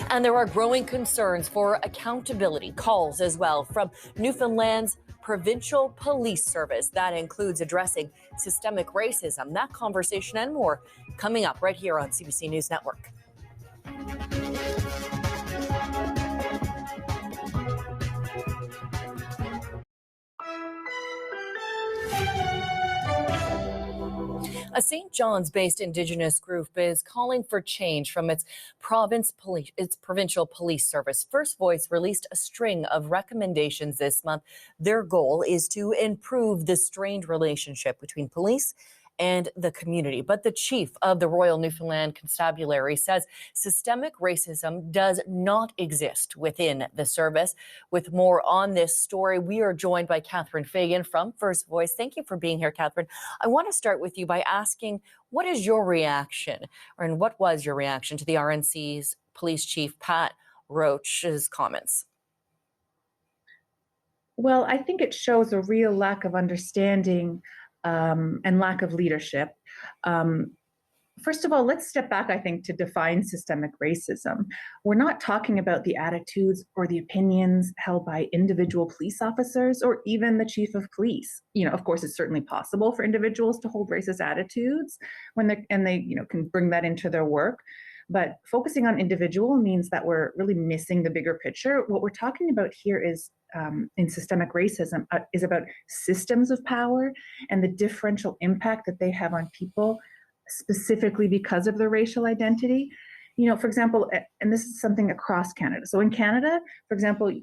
And there are growing concerns for accountability, calls as well from Newfoundland's provincial police service. That includes addressing systemic racism. That conversation and more coming up right here on CBC News Network. A St. John's-based Indigenous group is calling for change from its provincial police service. First Voice released a string of recommendations this month. Their goal is to improve the strained relationship between police and the community. But the chief of the Royal Newfoundland Constabulary says systemic racism does not exist within the service. With more on this story, we are joined by Catherine Fagan from First Voice. Thank you for being here, Catherine. I want to start with you by asking, what is your reaction, and what was your reaction to the RNC's police chief, Pat Roach's comments? Well, I think it shows a real lack of understanding and lack of leadership. First of all, let's step back, I think, to define systemic racism. We're not talking about the attitudes or the opinions held by individual police officers or even the chief of police. Of course, it's certainly possible for individuals to hold racist attitudes when they can bring that into their work. But focusing on individual means that we're really missing the bigger picture. What we're talking about here is in systemic racism is about systems of power and the differential impact that they have on people, specifically because of their racial identity. For example, and this is something across Canada. So in Canada, for example,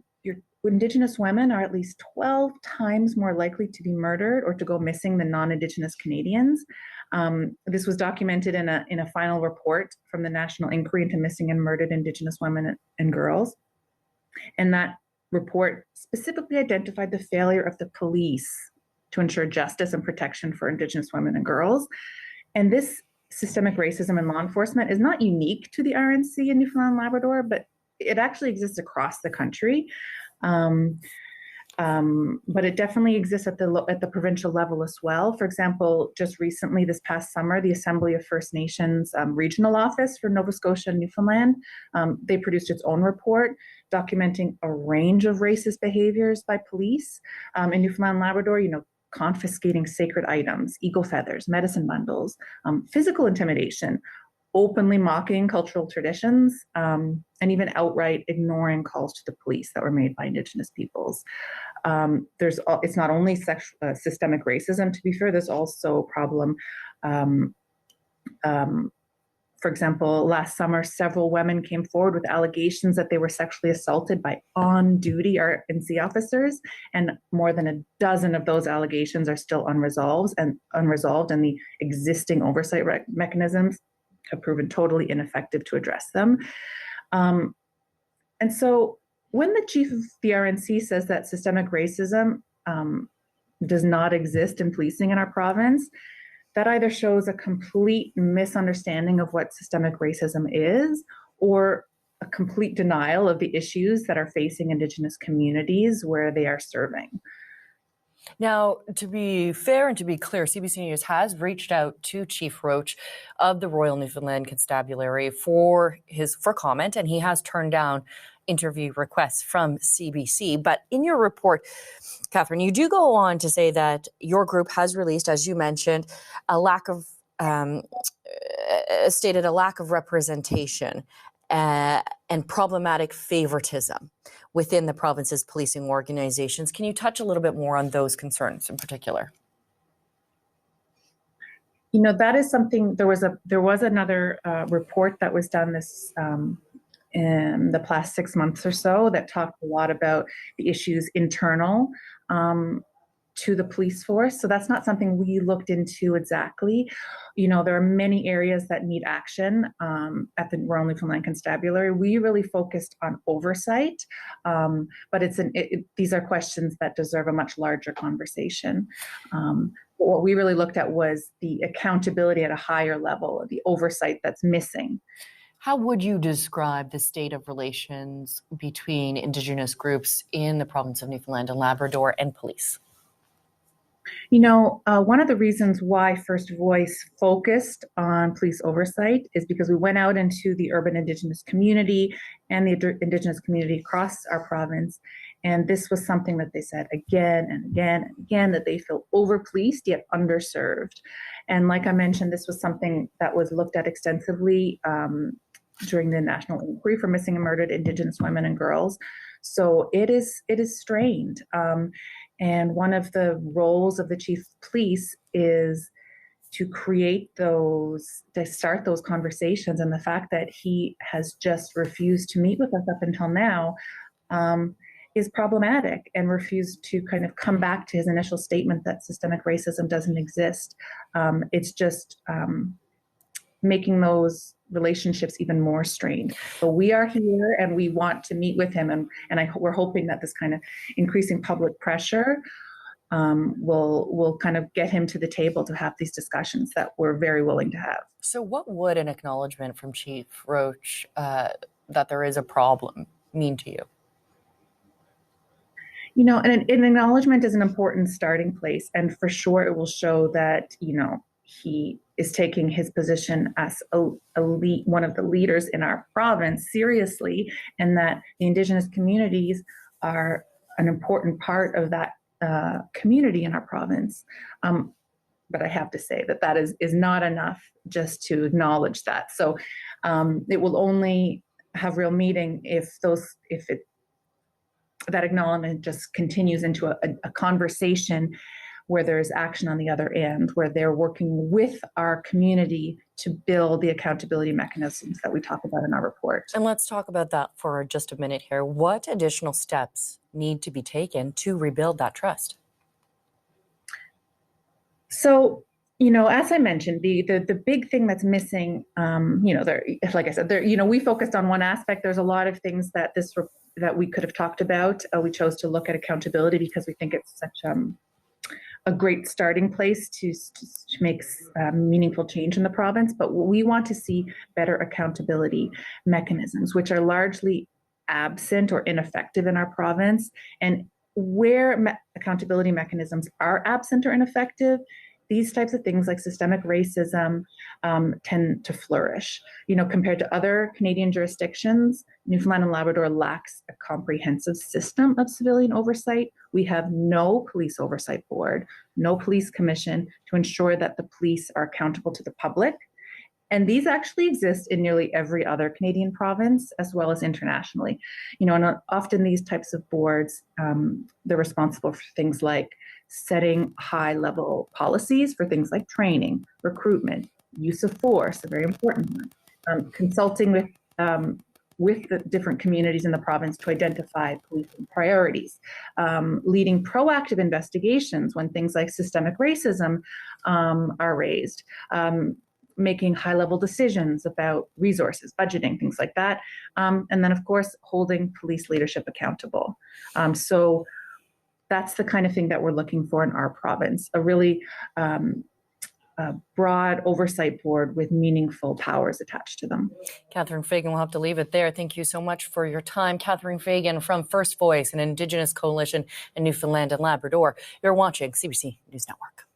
Indigenous women are at least 12 times more likely to be murdered or to go missing than non-Indigenous Canadians. This was documented in a final report from the National Inquiry into Missing and Murdered Indigenous Women and Girls. And that report specifically identified the failure of the police to ensure justice and protection for Indigenous women and girls. And this systemic racism in law enforcement is not unique to the RNC in Newfoundland and Labrador, but it actually exists across the country. But it definitely exists at the provincial level as well. For example, just recently, this past summer, the Assembly of First Nations Regional Office for Nova Scotia and Newfoundland, they produced its own report documenting a range of racist behaviors by police in Newfoundland and Labrador, confiscating sacred items, eagle feathers, medicine bundles, physical intimidation, openly mocking cultural traditions, and even outright ignoring calls to the police that were made by Indigenous peoples. It's not only systemic racism, to be fair, there's also a problem. For example, last summer, several women came forward with allegations that they were sexually assaulted by on-duty RNC officers, and more than a dozen of those allegations are still unresolved, and the existing oversight mechanisms have proven totally ineffective to address them. And so when the chief of the RNC says that systemic racism does not exist in policing in our province, that either shows a complete misunderstanding of what systemic racism is, or a complete denial of the issues that are facing Indigenous communities where they are serving. Now, to be fair and to be clear, CBC News has reached out to Chief Roach of the Royal Newfoundland Constabulary for comment, and he has turned down interview requests from CBC. But in your report, Catherine, you do go on to say that your group has released, as you mentioned, stated a lack of representation and problematic favoritism within the province's policing organizations. Can you touch a little bit more on those concerns in particular? That is something. There was another report that was done this in the past 6 months or so that talked a lot about the issues internal to the police force. So that's not something we looked into exactly. There are many areas that need action at the Royal Newfoundland Constabulary. We really focused on oversight, but these are questions that deserve a much larger conversation. What we really looked at was the accountability at a higher level, the oversight that's missing. How would you describe the state of relations between Indigenous groups in the province of Newfoundland and Labrador and police? One of the reasons why First Voice focused on police oversight is because we went out into the urban Indigenous community and the Indigenous community across our province. And this was something that they said again and again and again, that they feel over-policed yet underserved. And like I mentioned, this was something that was looked at extensively during the National Inquiry for Missing and Murdered Indigenous Women and Girls. So it is strained. And one of the roles of the chief of police is to start those conversations. And the fact that he has just refused to meet with us up until now is problematic, and refused to kind of come back to his initial statement that systemic racism doesn't exist. It's just making those relationships even more strained. But we are here and we want to meet with him, and we're hoping that this kind of increasing public pressure will kind of get him to the table to have these discussions that we're very willing to have. So what would an acknowledgement from Chief Roach that there is a problem mean to you? An acknowledgement is an important starting place, and for sure it will show that, he is taking his position as one of the leaders in our province seriously, and that the Indigenous communities are an important part of that community in our province. But I have to say that is not enough just to acknowledge that. So it will only have real meaning if that acknowledgement just continues into a conversation where there's action on the other end, where they're working with our community to build the accountability mechanisms that we talk about in our report. And let's talk about that for just a minute here. What additional steps need to be taken to rebuild that trust? So, as I mentioned, the big thing that's missing, like I said, we focused on one aspect. There's a lot of things that we could have talked about. We chose to look at accountability because we think it's such a great starting place to make meaningful change in the province. But we want to see better accountability mechanisms, which are largely absent or ineffective in our province. And where accountability mechanisms are absent or ineffective, these types of things like systemic racism tend to flourish. Compared to other Canadian jurisdictions, Newfoundland and Labrador lacks a comprehensive system of civilian oversight. We have no police oversight board, no police commission to ensure that the police are accountable to the public. And these actually exist in nearly every other Canadian province, as well as internationally. And often these types of boards, they're responsible for things like setting high-level policies for things like training, recruitment, use of force, a very important one, consulting with the different communities in the province to identify policing priorities, leading proactive investigations when things like systemic racism are raised, making high-level decisions about resources, budgeting, things like that. And then, of course, holding police leadership accountable. So that's the kind of thing that we're looking for in our province, a really broad oversight board with meaningful powers attached to them. Catherine Fagan, we'll have to leave it there. Thank you so much for your time. Catherine Fagan from First Voice, an Indigenous coalition in Newfoundland and Labrador. You're watching CBC News Network.